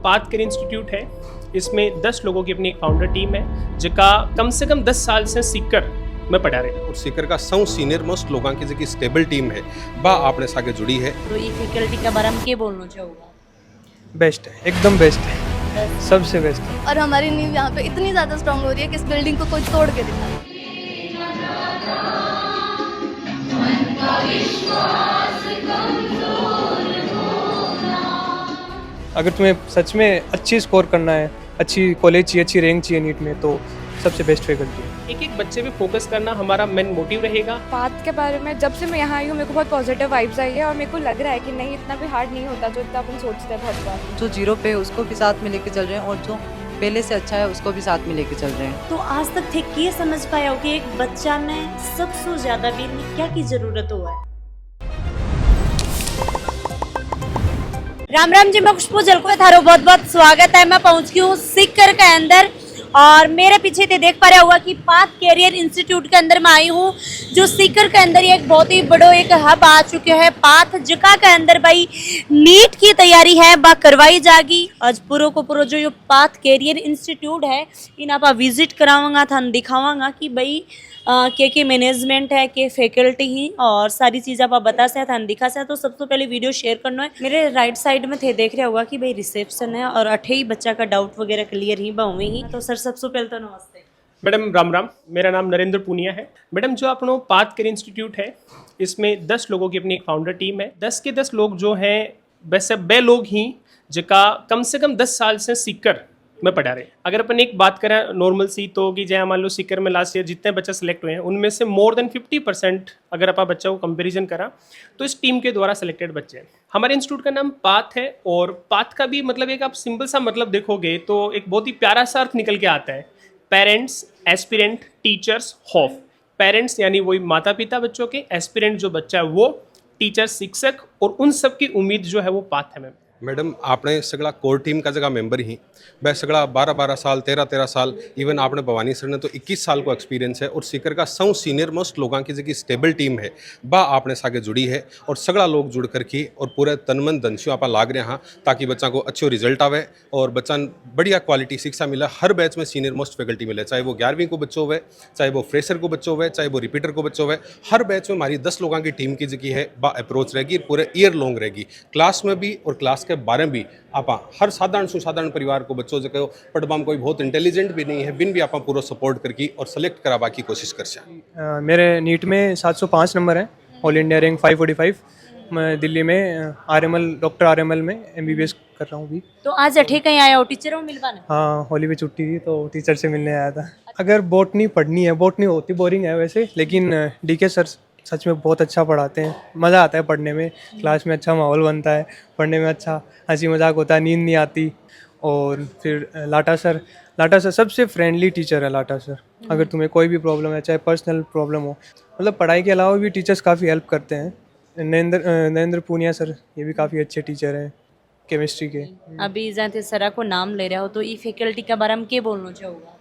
Path care institute है। इसमें 10 लोगों की अपनी एक फाउंडर टीम है, जिका कम से कम 10 साल से सीकर में पढ़ा रहे और सीकर का सौ सीनियर मोस्ट लोगों की जो स्टेबल टीम है बा आपने सागे जुड़ी है। तो ये फैकल्टी के बारे में क्या बोलना चाहूँगा? बेस्ट है, एकदम बेस्ट है, सबसे बेस्ट है। और हमारी नींव यहाँ पे इतनी ज़्यादा स्ट्रांग हो रही है कि इस बिल्डिंग को कोई तोड़ के दिखा। अगर तुम्हें सच में अच्छी स्कोर करना है, अच्छी कॉलेज चाहिए, अच्छी रैंक चाहिए नीट में, तो सबसे बेस्ट फैकल्टी है। एक एक बच्चे पे फोकस करना हमारा मेन मोटिव रहेगा। पाथ के बारे में जब से मैं यहाँ आई हूँ मेरे को बहुत पॉजिटिव वाइब्स आई है और मेरे को लग रहा है कि नहीं इतना भी हार्ड नहीं होता जो इतना अपन सोचते हैं बहुत बार। जो जीरो पे है उसको भी साथ में लेके चल रहे हैं और जो पहले से अच्छा है उसको भी साथ में लेके चल रहे हैं। तो आज तक थे ये समझ पाया हो कि एक बच्चा में सबसे ज्यादा भी क्या की जरूरत हुआ है? राम राम जी, मैं खुशबू जलको थारो बहुत बहुत स्वागत है। मैं पहुंच गई हूँ सीकर के अंदर और मेरे पीछे ते देख पा रहा होगा कि पाथ कैरियर इंस्टीट्यूट के अंदर मैं आई हूँ, जो सीकर के अंदर एक बहुत ही बड़ो एक हब आ चुके हैं। पाथ जगह के अंदर भाई नीट की तैयारी है बा करवाई जाएगी। आज पूरो को पूरो जो ये पाथ कैरियर इंस्टीट्यूट है इन आप विजिट करावांगा था, दिखावांगा कि भाई के मैनेजमेंट है के फैकल्टी ही और सारी चीज़ आप बता से था दिखा से। तो सबसे पहले वीडियो शेयर करना है। मेरे राइट साइड में थे देख रहे होगा कि भाई रिसेप्शन है और 28 बच्चा का डाउट वगैरह क्लियर ही बावे ही। तो सर सबसे पहले तो नमस्ते मैडम। राम राम, मेरा नाम नरेंद्र पूनिया है। मैडम, जो अपनो पाथ केयर इंस्टीट्यूट है इसमें 10 लोगों की अपनी एक फाउंडर टीम है। 10 के 10 लोग जो हैं वैसे बे लोग ही जिका कम से कम 10 साल से सीकर में पढ़ा रहे। अगर अपन एक बात करें नॉर्मल सी तो कि जैसे मान लो सीकर में लास्ट ईयर जितने बच्चे सेलेक्ट हुए हैं उनमें से मोर देन 50% अगर आप बच्चों को कंपैरिजन करा तो इस टीम के द्वारा सेलेक्टेड बच्चे हैं। हमारे इंस्टीट्यूट का नाम पाथ है और पाथ का भी मतलब एक आप सिंपल सा मतलब देखोगे तो एक बहुत ही प्यारा सा अर्थ निकल के आता है। Parents, aspirant, teachers, hope. Parents यानी वही माता पिता बच्चों के, एस्पिरेंट जो बच्चा है वो, टीचर शिक्षक, और उन सब की उम्मीद जो है वो पाथ है। मैम मैडम, आपने सगला कोर टीम का जगह मेंबर ही वह सगला 12-12 साल 13-13 साल इवन आपने भवानी सर ने तो 21 साल को एक्सपीरियंस है और सीकर का सौ सीनियर मोस्ट लोगों की जो स्टेबल टीम है बा आपने सागे जुड़ी है और सगला लोग जुड़ करके और पूरे तनमन धनस्यों आप लाग रहे हैं ताकि बच्चा को अच्छो रिजल्ट आवे और बच्चा बढ़िया क्वालिटी शिक्षा मिले। हर बैच में सीनियर मोस्ट फैकल्टी मिले, चाहे वो 11वीं को बच्चों हुए, चाहे वो फ्रेशर को बच्चों हुए, चाहे वो रिपीटर को बच्चों हुए। हर बैच में हमारी 10 लोगों की टीम की जो है बा अप्रोच रहेगी, पूरे ईयर लॉन्ग रहेगी, क्लास में भी और क्लास के बारे में भी। आप हर साधारण सुसाधारण परिवार को बच्चों जो कहो पढ़वा कोई बहुत इंटेलिजेंट भी नहीं है बिन भी आप पूरा सपोर्ट करके और सेलेक्ट करावा की कोशिश कर। मेरे नीट में 705 नंबर है, ऑल इंडिया रैंक 545। मैं दिल्ली में डॉक्टर RML में MBBS कर रहा हूँ अभी। तो आज अठे कहीं आया हो टीचरों मिलवाने? हाँ, होली पे छुट्टी थी तो टीचर से मिलने आया था। अगर बॉटनी पढ़नी है, बॉटनी होती बोरिंग है वैसे, लेकिन DK सर सच में बहुत अच्छा पढ़ाते हैं, मज़ा आता है पढ़ने में। क्लास में अच्छा माहौल बनता है, पढ़ने में अच्छा हंसी मजाक होता है, नींद नहीं आती। और फिर लाटा सर सबसे फ्रेंडली टीचर है। लाटा सर, अगर तुम्हें कोई भी प्रॉब्लम है, चाहे पर्सनल प्रॉब्लम हो, मतलब पढ़ाई के अलावा भी टीचर्स काफ़ी हेल्प करते हैं। नरेंद्र पूनिया सर ये भी काफ़ी अच्छे टीचर हैं केमिस्ट्री के। अभी जैसे सरा को नाम ले रहा हो तो ये फैकल्टी के बारे में क्या बोलना चाहूँगा?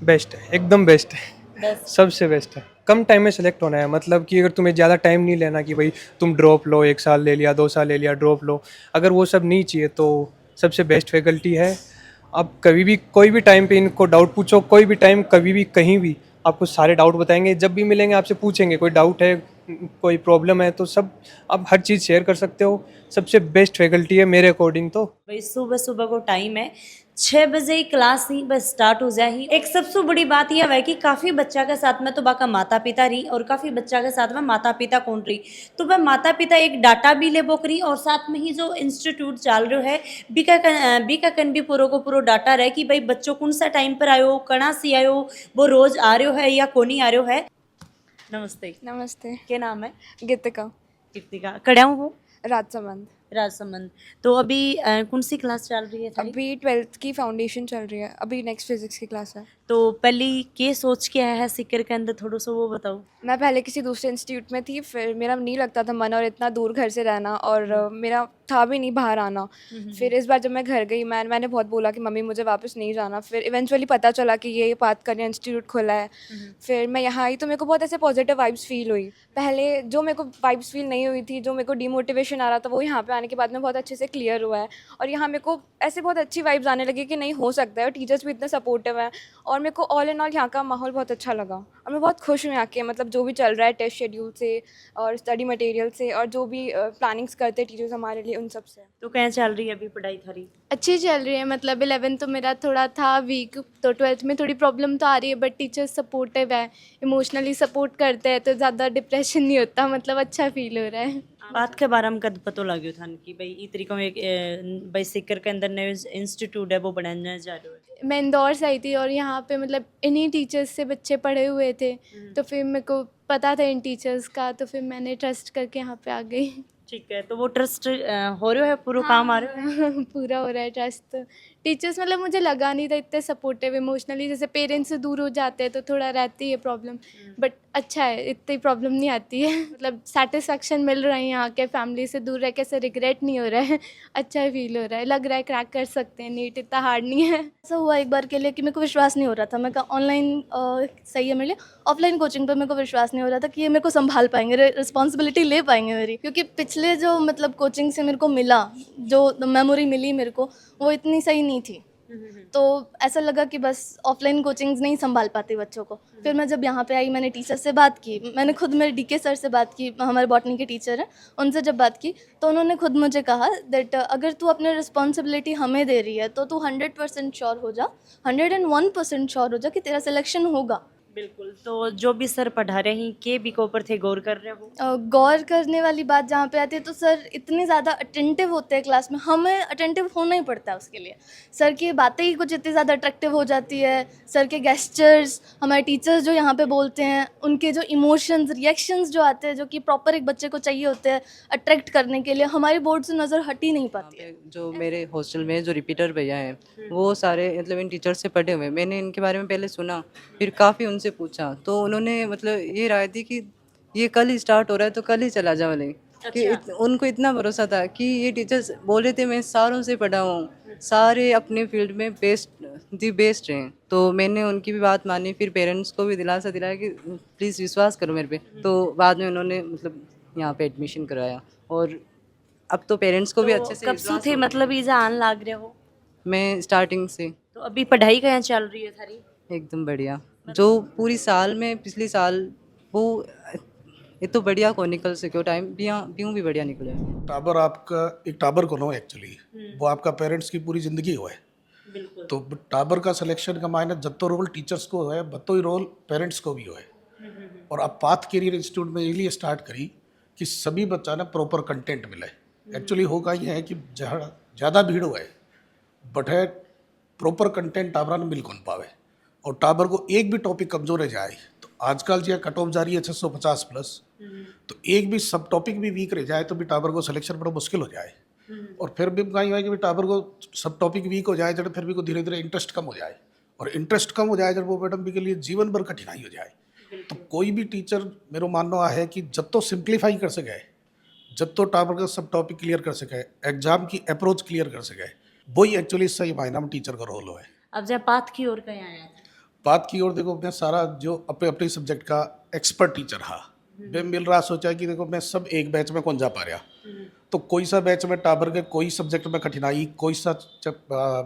बेस्ट है, एकदम बेस्ट है, बस सबसे बेस्ट है। कम टाइम में सेलेक्ट होना है, मतलब कि अगर तुम्हें ज़्यादा टाइम नहीं लेना कि भाई तुम ड्रॉप लो, 1 साल ले लिया, 2 साल ले लिया, ड्रॉप लो, अगर वो सब नहीं चाहिए तो सबसे बेस्ट फैकल्टी है। आप कभी भी कोई भी टाइम पे इनको डाउट पूछो, कोई भी टाइम कभी भी कहीं भी आपको सारे डाउट बताएंगे। जब भी मिलेंगे आपसे पूछेंगे कोई डाउट है, कोई प्रॉब्लम है, तो सब आप हर चीज़ शेयर कर सकते हो। सबसे बेस्ट फैकल्टी है मेरे अकॉर्डिंग तो। भाई सुबह सुबह को टाइम है, 6 बजे ही क्लास ही बस स्टार्ट हो जाए ही। एक सबसे बड़ी बात यह है कि काफ़ी बच्चा के साथ में तो बाका माता पिता रही और काफ़ी बच्चा के साथ में माता पिता कौन रही, तो वह माता पिता एक डाटा भी ले बोकरी और साथ में ही जो इंस्टीट्यूट चल रहा है बीका कन भी पूरो को पूरो डाटा रहे कि भाई बच्चों कौन सा टाइम पर आयो, कणा सी आयो, वो रोज आ रहे है या कोनी आ रहे है। नमस्ते। नमस्ते। क्या नाम है? गीतिका। कीर्तिका। कड़ा हूँ वो राजसमंद। राजसमंद। तो अभी कौन सी क्लास चल रही है थारी? अभी 12th की फाउंडेशन चल रही है, अभी नेक्स्ट फिजिक्स की क्लास है। तो पहली के सोच के आया है सीकर के अंदर, थोड़ा सा वो बताओ। मैं पहले किसी दूसरे इंस्टीट्यूट में थी, फिर मेरा नहीं लगता था मन और इतना दूर घर से रहना, और मेरा था भी नहीं बाहर आना। फिर इस बार जब मैं घर गई, मैंने बहुत बोला कि मम्मी मुझे वापस नहीं जाना। फिर इवेंचुअली पता चला कि ये पाथ करियर इंस्टीट्यूट खुला है। फिर मैं यहाँ आई तो मेरे को बहुत ऐसे पॉजिटिव वाइब्स फील हुई। पहले जो मेरे को वाइब्स फील नहीं हुई थी, जो मेरे को डिमोटिवेशन आ रहा था, वो यहाँ पे आने के बाद में बहुत अच्छे से क्लियर हुआ है। और यहाँ मेरे को ऐसे बहुत अच्छी वाइब्स आने लगी कि नहीं हो सकता है, और टीचर्स भी इतने सपोर्टिव हैं, और मेरे को ऑल इन ऑल यहाँ का माहौल बहुत अच्छा लगा, और मैं बहुत खुश हूँ यहाँ के मतलब जो भी चल रहा है टेस्ट शेड्यूल से और स्टडी मटेरियल से, और जो भी प्लानिंग्स करते हैं टीचर्स हमारे लिए, उन सब से। तो क्या चल रही है अभी पढ़ाई थारी? अच्छी चल रही है, मतलब 11th तो मेरा थोड़ा था वीक, तो 12th में थोड़ी प्रॉब्लम तो आ रही है, बट टीचर्स सपोर्टिव है, इमोशनली सपोर्ट करते हैं, तो ज़्यादा डिप्रेशन नहीं होता, मतलब अच्छा फील हो रहा है। बात के बारे में कद पतो लाग्यो थान कि भाई ई तरीकों में भाई सीकर के अंदर नए इंस्टीट्यूट है वो बनाने जा रहे हो? मैं इंदौर से आई थी और यहाँ पे मतलब इन्हीं टीचर्स से बच्चे पढ़े हुए थे, तो फिर मेरे को पता था इन टीचर्स का, तो फिर मैंने ट्रस्ट करके यहाँ पे आ गई। ठीक है, तो वो ट्रस्ट हो रहा है, पूरा काम आ रहा है? पूरा हो रहा है ट्रस्ट। टीचर्स मतलब मुझे लगा नहीं था इतने सपोर्टिव इमोशनली, जैसे पेरेंट्स से दूर हो जाते हैं तो थोड़ा रहती है प्रॉब्लम, बट अच्छा है, इतनी प्रॉब्लम नहीं आती है, मतलब सेटिस्फेक्शन मिल रहा है यहाँ के, फैमिली से दूर रह के ऐसे रिग्रेट नहीं हो रहा है, अच्छा फील हो रहा है, लग रहा है क्रैक कर सकते हैं, नीट इतना हार्ड नहीं है। ऐसा हुआ एक बार के लिए कि मेरे को विश्वास नहीं हो रहा था, मैं कहा ऑनलाइन सही है मेरे लिए, ऑफलाइन कोचिंग पर मेरे को विश्वास नहीं हो रहा था कि ये मेरे को संभाल पाएंगे, रिस्पॉन्सिबिलिटी ले पाएंगे मेरी, क्योंकि पिछले जो मतलब कोचिंग से मेरे को मिला, जो मेमोरी मिली मेरे को, वो इतनी सही नहीं थी, तो ऐसा लगा कि बस ऑफलाइन कोचिंग्स नहीं संभाल पाती बच्चों को। फिर मैं जब यहाँ पे आई, मैंने टीचर से बात की, मैंने खुद मेरे डीके सर से बात की, हमारे बॉटनी के टीचर हैं, उनसे जब बात की तो उन्होंने खुद मुझे कहा दैट अगर तू अपनी रिस्पॉन्सिबिलिटी हमें दे रही है तो तू 100% श्योर हो जा, 101% श्योर हो जा कि तेरा सिलेक्शन होगा। बिल्कुल। तो जो भी सर पढ़ा रहे हैं के बी के ऊपर थे गौर कर रहे हो? गौर करने वाली बात जहाँ पे आती है तो सर इतने ज़्यादा अटेंटिव होते हैं क्लास में, हमें अटेंटिव होना ही पड़ता है उसके लिए। सर की बातें ही कुछ इतनी ज़्यादा अट्रैक्टिव हो जाती है, सर के गेस्चर्स, हमारे टीचर्स जो यहाँ पे बोलते हैं, उनके जो इमोशंस, रिएक्शंस जो आते हैं, जो कि प्रॉपर एक बच्चे को चाहिए होते हैं अट्रैक्ट करने के लिए, हमारी बोर्ड से नज़र हट ही नहीं पाती है। जो मेरे हॉस्टल में जो रिपीटर भैया हैं वो सारे मतलब इन टीचर से पढ़े हुए, मैंने इनके बारे में पहले सुना, फिर काफ़ी उनसे पूछा, तो उन्होंने मतलब ये राय दी कि ये कल ही स्टार्ट हो रहा है तो कल ही चला जाओ वाले कि उनको इतना भरोसा था कि ये टीचर्स बोल रहे थे मैं सारों से पढ़ा हूँ, सारे अपने फील्ड में बेस्ट हैं, तो मैंने उनकी भी बात मानी, फिर पेरेंट्स को भी दिलासा दिलाया कि प्लीज़ विश्वास करो मेरे पे, तो बाद में उन्होंने मतलब यहाँ पे एडमिशन करवाया, और अब तो पेरेंट्स को भी अच्छे से कब से थे मतलब ईजा आन लाग रहे हो? मैं स्टार्टिंग से। तो अभी पढ़ाई कहाँ चल रही है थारी? एकदम बढ़िया, जो पूरी साल में पिछले साल वो ये तो बढ़िया को निकल सके, टाइम भी बढ़िया निकले। टाबर आपका एक टाबर को नो एक्चुअली वो आपका पेरेंट्स की पूरी जिंदगी हो है, बिल्कुल। तो टाबर का सिलेक्शन का मायने जत्तो रोल टीचर्स को है, बत्तो ही रोल पेरेंट्स को भी हो है। और अब पाथ कैरियर इंस्टीट्यूट में इसलिए स्टार्ट करी कि सभी बच्चा ने प्रॉपर कंटेंट मिले। एक्चुअली होगा ये है कि ज़्यादा भीड़ हो है, बट है प्रॉपर कंटेंट टाबरा ने मिल कौन पावे, और टाबर को एक भी टॉपिक कमजोर रह जाए तो आजकल जो कट ऑफ जा रही है 650 प्लस, तो एक भी सब टॉपिक भी वीक रह जाए तो भी टाबर को सिलेक्शन बड़ा मुश्किल हो जाए। और फिर भी कहीं है कि टाबर को सब टॉपिक वीक हो जाए जब फिर भी को धीरे धीरे इंटरेस्ट कम हो जाए, और इंटरेस्ट कम हो जाए जब वो मैडम भी के लिए जीवन भर कठिनाई हो जाए। तो कोई भी टीचर मेरा मानना है कि जब तो सिंप्लीफाई कर सके, जब तो टाबर का सब टॉपिक क्लियर कर सके, एग्जाम की अप्रोच क्लियर कर सके, वही एक्चुअली सही मायना में टीचर का रोल है। अब जब पाथ की ओर कहीं आया था? बात की ओर देखो, मैं सारा जो अपने अपने सब्जेक्ट का एक्सपर्ट टीचर हा, मैं मिल रहा सोचा कि देखो मैं सब एक बैच में कौन जा पा रहा, तो कोई सा बैच में टाबर के कोई सब्जेक्ट में कठिनाई, कोई सा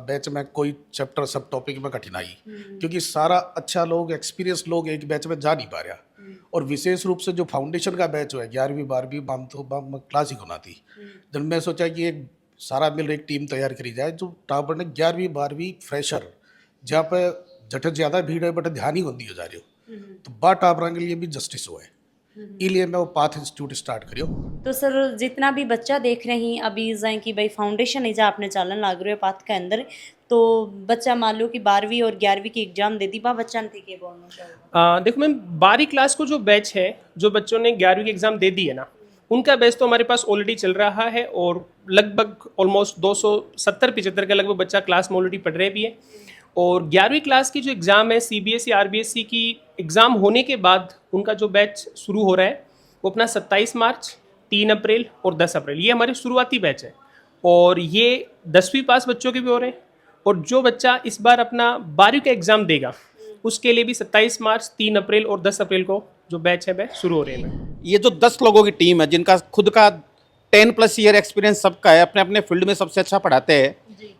बैच में कोई चैप्टर सब टॉपिक में कठिनाई, क्योंकि सारा अच्छा लोग एक्सपीरियंस लोग एक बैच में जा नहीं पा रहा। और विशेष रूप से जो फाउंडेशन का बैच है 11वीं 12वीं बाम तो बाम क्लास ही होना थी, जब मैं सोचा कि एक सारा मिल एक टीम तैयार करी जाए जो टाबर ने 11वीं 12वीं फ्रेशर जहाँ पे जट ज़्यादा भीड़ है बट ध्यान ही होती हो जा रही हो, तो बा टाबरा के लिए भी जस्टिस हुआ है, इसलिए मैं वो पाथ इंस्टीट्यूट स्टार्ट करियो। तो सर जितना भी बच्चा देख रहे हैं अभी जाए कि भाई फाउंडेशन इजा आपने चालन लाग रहे हो पाथ के अंदर, तो बच्चा मान लो कि 12वीं और 11वीं की एग्जाम दे दी, बा बच्चा ने के बोलना चाहिए? देखो मैम, 12वीं क्लास को जो बैच है, जो बच्चों ने 11वीं की एग्ज़ाम दे दी है ना, उनका बैच तो हमारे पास ऑलरेडी चल रहा है, और लगभग ऑलमोस्ट 270-75 के लगभग बच्चा क्लास में ऑलरेडी पढ़ रहे भी है। और 11वीं क्लास की जो एग्ज़ाम है CBSE RBSE की एग्ज़ाम होने के बाद उनका जो बैच शुरू हो रहा है वो अपना 27 मार्च, 3 अप्रैल और 10 अप्रैल, ये हमारे शुरुआती बैच है, और ये 10वीं पास बच्चों के भी हो रहे हैं। और जो बच्चा इस बार अपना 12वीं का एग्ज़ाम देगा उसके लिए भी 27 मार्च, 3 अप्रैल और 10 अप्रैल को जो बैच है वह शुरू हो रहे हैं। ये जो 10 लोगों की टीम है जिनका खुद का 10+ ईयर एक्सपीरियंस सबका है, अपने अपने फील्ड में सबसे अच्छा पढ़ाते हैं,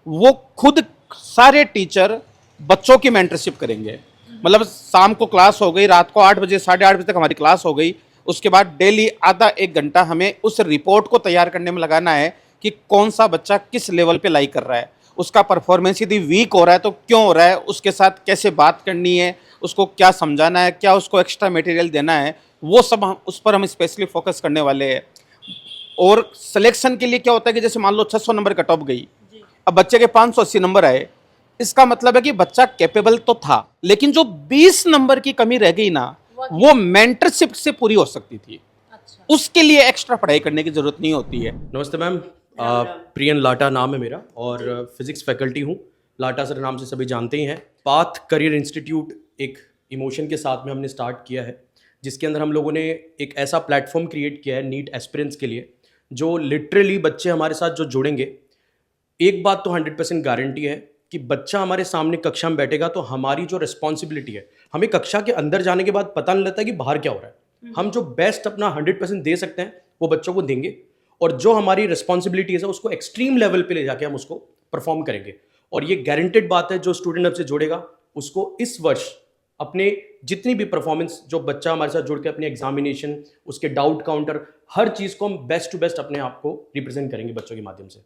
वो खुद सारे टीचर बच्चों की मेंटरशिप करेंगे। मतलब शाम को क्लास हो गई, रात को 8 बजे 8:30 बजे तक हमारी क्लास हो गई, उसके बाद डेली आधा 1 घंटा हमें उस रिपोर्ट को तैयार करने में लगाना है कि कौन सा बच्चा किस लेवल पे लाइक कर रहा है, उसका परफॉर्मेंस यदि वीक हो रहा है तो क्यों हो रहा है, उसके साथ कैसे बात करनी है, उसको क्या समझाना है, क्या उसको एक्स्ट्रा मटेरियल देना है, वो सब उस पर हम स्पेशली फोकस करने वाले हैं। और सिलेक्शन के लिए क्या होता है कि जैसे मान लो 600 नंबर कट ऑफ गई, अब बच्चे के 580 नंबर आए, इसका मतलब है कि बच्चा कैपेबल तो था, लेकिन जो 20 नंबर की कमी रह गई ना, वो मेंटरशिप से पूरी हो सकती थी। उसके लिए एक्स्ट्रा पढ़ाई करने की जरूरत नहीं होती है। नमस्ते मैम, प्रियन लाटा नाम है मेरा और फिजिक्स फैकल्टी हूँ। लाटा सर नाम से सभी जानते ही हैं। पाथ करियर इंस्टीट्यूट एक इमोशन के साथ में हमने स्टार्ट किया है, जिसके अंदर हम लोगों ने एक ऐसा प्लेटफॉर्म क्रिएट किया है नीट एस्पिरेंट्स के लिए, जो लिटरली बच्चे हमारे साथ जो जुड़ेंगे, एक बात तो 100% गारंटी है कि बच्चा हमारे सामने कक्षा में बैठेगा तो हमारी जो रिस्पॉन्सिबिलिटी है, हमें कक्षा के अंदर जाने के बाद पता नहीं लगता कि बाहर क्या हो रहा है। हम जो बेस्ट अपना 100% दे सकते हैं वो बच्चों को देंगे, और जो हमारी रिस्पॉन्सिबिलिटीज है उसको एक्सट्रीम लेवल पे ले जाके हम उसको परफॉर्म करेंगे। और ये गारंटेड बात है, जो स्टूडेंट अब से जुड़ेगा उसको इस वर्ष अपने जितनी भी परफॉर्मेंस, जो बच्चा हमारे साथ जुड़ के अपने एग्जामिनेशन, उसके डाउट काउंटर, हर चीज़ को हम बेस्ट टू बेस्ट अपने आप को रिप्रेजेंट करेंगे बच्चों के माध्यम से।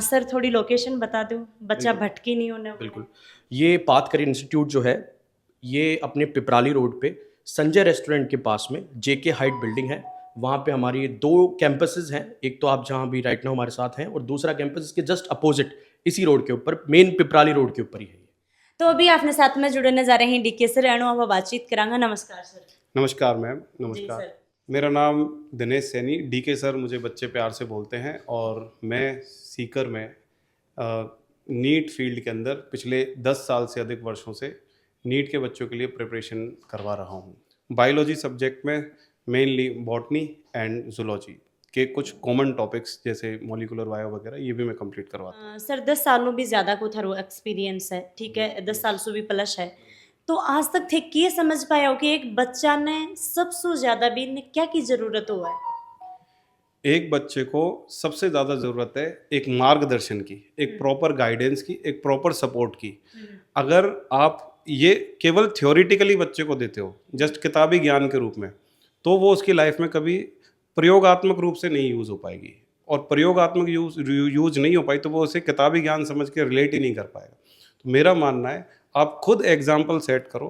सर थोड़ी लोकेशन बता दो, बच्चा भटकी नहीं होने वाला। बिल्कुल, ये पाथ करियर इंस्टीट्यूट जो है, ये अपने पिपराली रोड पे संजय रेस्टोरेंट के पास में जेके हाइट बिल्डिंग है, वहाँ पे हमारी 2 कैंपसेस हैं। एक तो आप जहाँ भी राइट नाउ हमारे साथ हैं, और दूसरा कैंपस इसके जस्ट अपोजिट इसी रोड के ऊपर, मेन पिपराली रोड के ऊपर ही है। तो अभी आपने साथ में जुड़ने जा रहे हैं डीके सर, एणु आप बातचीत करांगा। नमस्कार सर। नमस्कार मैम, जी नमस्कार। सर। मेरा नाम दिनेश सैनी, डीके सर मुझे बच्चे प्यार से बोलते हैं, और मैं सीकर में नीट फील्ड के अंदर पिछले 10 साल से अधिक वर्षों से नीट के बच्चों के लिए प्रिपरेशन करवा रहा हूँ। बायोलॉजी सब्जेक्ट में मेनली बॉटनी एंड जूलॉजी के कुछ कॉमन टॉपिक्स जैसे मॉलिकुलर बायो वगैरह, ये भी मैं कंप्लीट करवाता हूँ। सर 10 सालों भी ज़्यादा को थारो एक्सपीरियंस है, ठीक है, 10 साल से भी प्लस है, तो आज तक थे किए समझ पाया हो कि एक बच्चा ने सबसे ज़्यादा भी ने क्या की ज़रूरत हुआ है? एक बच्चे को सबसे ज़्यादा ज़रूरत है एक मार्गदर्शन की, एक प्रॉपर गाइडेंस की, एक प्रॉपर सपोर्ट की। अगर आप ये केवल थ्योरेटिकली बच्चे को देते हो, जस्ट किताबी ज्ञान के रूप में, तो वो उसकी लाइफ में कभी प्रयोगात्मक रूप से नहीं यूज़ हो पाएगी, और प्रयोगात्मक यूज नहीं हो पाई तो वो उसे किताबी ज्ञान समझ के रिलेट ही नहीं कर पाएगा। तो मेरा मानना है आप खुद एग्जाम्पल सेट करो,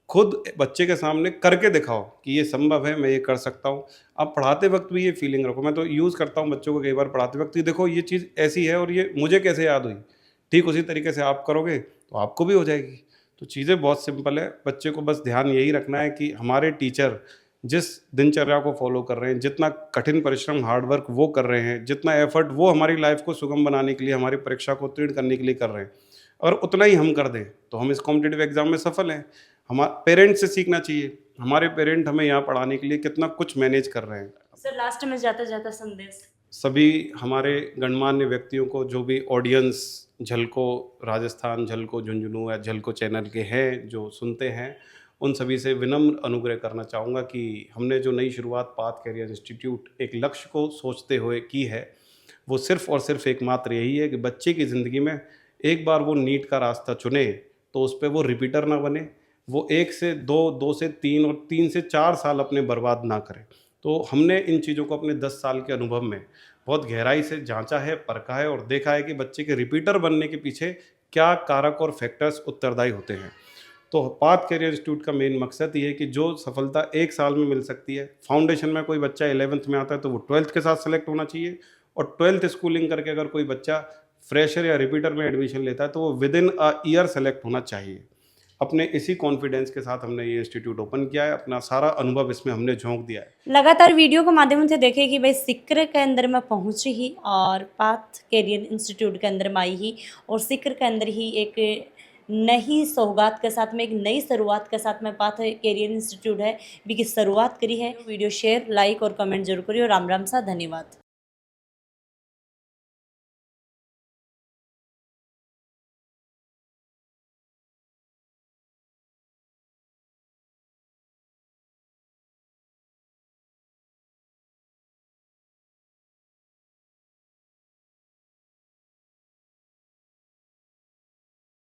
खुद बच्चे के सामने करके दिखाओ कि ये संभव है, मैं ये कर सकता हूँ। आप पढ़ाते वक्त भी ये फीलिंग रखो। मैं तो यूज़ करता हूँ बच्चों को कई बार पढ़ाते वक्त, देखो ये चीज़ ऐसी है और ये मुझे कैसे याद हुई, ठीक उसी तरीके से आप करोगे तो आपको भी हो जाएगी। तो चीज़ें बहुत सिंपल है, बच्चे को बस ध्यान यही रखना है कि हमारे टीचर जिस दिनचर्या को फॉलो कर रहे हैं, जितना कठिन परिश्रम हार्डवर्क वो कर रहे हैं, जितना एफर्ट वो हमारी लाइफ को सुगम बनाने के लिए, हमारी परीक्षा को उत्तीर्ण करने के लिए कर रहे हैं, और उतना ही हम कर दें तो हम इस कॉम्पिटिटिव एग्जाम में सफल हैं। हमारे पेरेंट्स से सीखना चाहिए, हमारे पेरेंट हमें यहाँ पढ़ाने के लिए कितना कुछ मैनेज कर रहे हैं। सर लास्ट में जाता जाता संदेश सभी हमारे गणमान्य व्यक्तियों को, जो भी ऑडियंस झलको राजस्थान, झलको झुंझुनू या झलको चैनल के हैं जो सुनते हैं, उन सभी से विनम्र अनुग्रह करना चाहूँगा कि हमने जो नई शुरुआत पाथ करियर इंस्टीट्यूट एक लक्ष्य को सोचते हुए की है, वो सिर्फ़ और सिर्फ एकमात्र यही है कि बच्चे की ज़िंदगी में एक बार वो नीट का रास्ता चुने तो उस पर वो रिपीटर ना बने, वो 1 से 2, 2 से 3 और 3 से 4 साल अपने बर्बाद ना करें। तो हमने इन चीज़ों को अपने 10 साल के अनुभव में बहुत गहराई से जांचा है, परखा है और देखा है कि बच्चे के रिपीटर बनने के पीछे क्या कारक और फैक्टर्स उत्तरदायी होते हैं। तो पाथ करियर इंस्टीट्यूट का मेन मकसद ये है कि जो सफलता 1 साल में मिल सकती है, फाउंडेशन में कोई बच्चा 11th में आता है तो वो 12th के साथ सेलेक्ट होना चाहिए, और 12th स्कूलिंग करके अगर कोई बच्चा फ्रेशर या रिपीटर में एडमिशन लेता है तो वो विदिन अ ईयर सेलेक्ट होना चाहिए। अपने इसी कॉन्फिडेंस के साथ हमने ये इंस्टीट्यूट ओपन किया है, अपना सारा अनुभव इसमें हमने झोंक दिया है। लगातार वीडियो के माध्यम से देखे कि भाई सीकर के अंदर मैं पहुंची ही और पाथ करियर इंस्टीट्यूट के अंदर में आई ही, और सीकर के अंदर ही एक नई सौगात के साथ में, एक नई शुरुआत के साथ में पाथ करियर इंस्टीट्यूट है भी की शुरुआत करी है। वीडियो शेयर, लाइक और कमेंट जरूर करिए। राम राम सा, धन्यवाद।